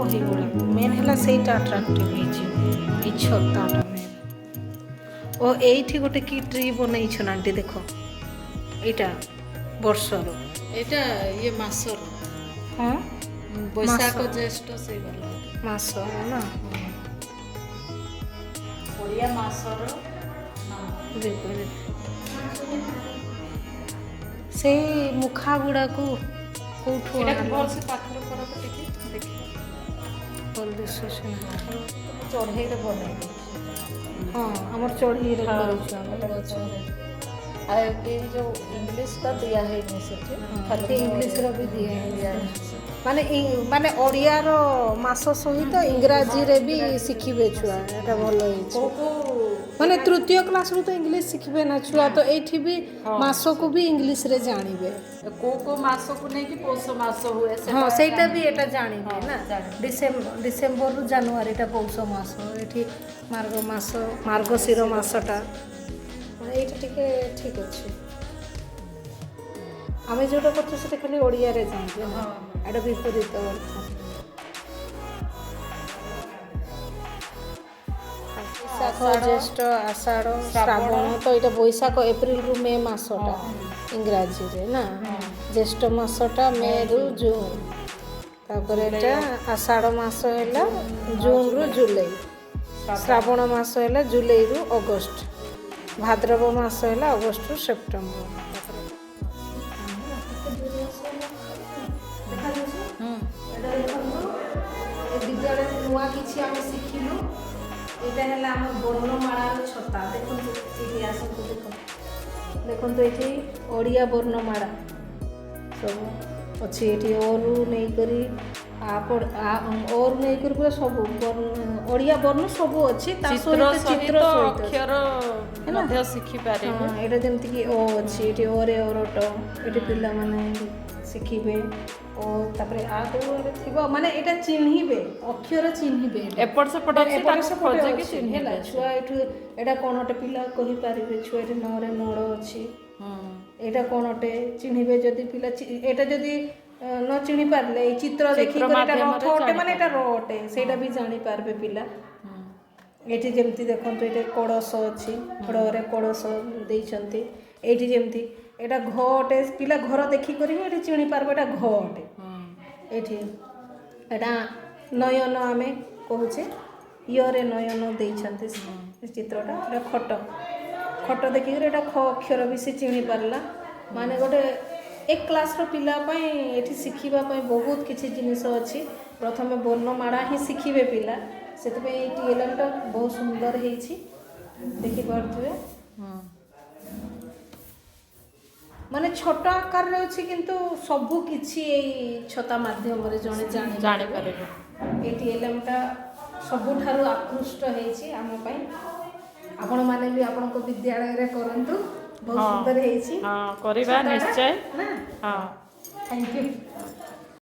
बही गुड़ा मेन है सहीटा अट्राक्टिव होई छताटा मेन ओ एठी गोटे की ट्री बनई छन आंटी देखो एटा वर्षर एटा ये मासर हाँ बैसाख ज्येष्ठ से वाला मास ना ओडिया मासर से मुखा गुड़ा को कोठो एटा भल से पाखर कर तो देखि भल दिसुछ चढ़ई रे बनै हाँ हमर चढ़ी रे आ ये जो इंग्लिश का दिया है नहीं सेठी खाली इंग्लिश रो भी दिया है माने ओडिया रो मास सहित इंग्राजी रे भी सिखिबे छुआ एटा भलो है माने तृतीय क्लास रो तो इंग्लिश सिखबे ना छुआ तो एठी भी मास को भी इंग्लिश रे जानिबे को मास को नहीं कि पौष मास हुए से हां सेटा भी एटा जानिबे ना डिसेंबर रु जनवरी टा पौष मास एठी मार्गशीर मासटा এইটা টিকে ঠিক আছে আমি যেটা করছি সেটা খালি ওড়িয়ারে জানবে না এটা বিপরীত অর্থ বৈশাখ জ্যৈষ্ঠ আষাঢ় শ্রাবণ তো এটা বৈশাখ এপ্রিল রু মে মাসটা ইংরাজিরে না জ্যৈষ্ঠ মাসটা মে রু জুন তারপরে এটা আষাঢ় মাস হলা জুন রু জুলাই শ্রাবণ মাস হলা জুলাই রু অগস্ট भाद्रव मास है अगस्ट रु सेप्टेम्बर विद्यालय नुआ किसी आम शिखिलु यहाँ है वर्णमालार छता देखो देखो ये ओडिया वर्णमाला सब अच्छी ये ओरु नहीं करी और नहीं कर पूरा सब ओडिया वर्ण सब अच्छी चित्र अक्षर मध्य शिखि पारे एटा जेमति कि ओ अच्छी एटी ओरे ओरट एटी पिला माने शिखिबे ओ तापरे आ कोरे थिबो माने एटा चिन्हिबे अक्षर चिन्हिबे एपट सेपट अछि ताको खोजे कि चिन्हिला छुआ एठु एटा कोनटे पिला कहि पारिबे छुआ एटी नरे नोड अछि एटा कोनटे चिन्हिबे जदी पिला एटा जदी न चिन्हि पारले चित्र देखि एटा रथटे माने एटा रोटे सेटा भी जानि पारबे पिला एठी जेमती देखंतु एटा कड़स अछि घरे कड़स देइछंती एठी जेमती एटा घटे पिला घर देखि करी एठी चिन्हि पारबे एटा घटे एठी एटा नयन आमे कहूचे इयरे नयन देइछंती चित्रटा एटा खट देखि एटा ख अक्षर भी से चिन्हि पारला माने गोटे एक क्लास रो पिला पई एठी सिखिबा पई बहुत किछि जिनिस अछि प्रथमे वर्णमाला ही सिखिबे पिला सेते पे टीएलएमटा बहुत सुंदर हेछि देखि पारथुए माने छोट आकार रे अछि किंतु सब किछि एई छता माध्यम रे जणे जानि पारेबे ए टीएलएमटा सबुठारु आकृष्ट हेछि हम पई आपण माने भी आपण को विद्यालय रे करंतु बहुत सुंदर हेछि हां करबा निश्चय ना हां थैंक यू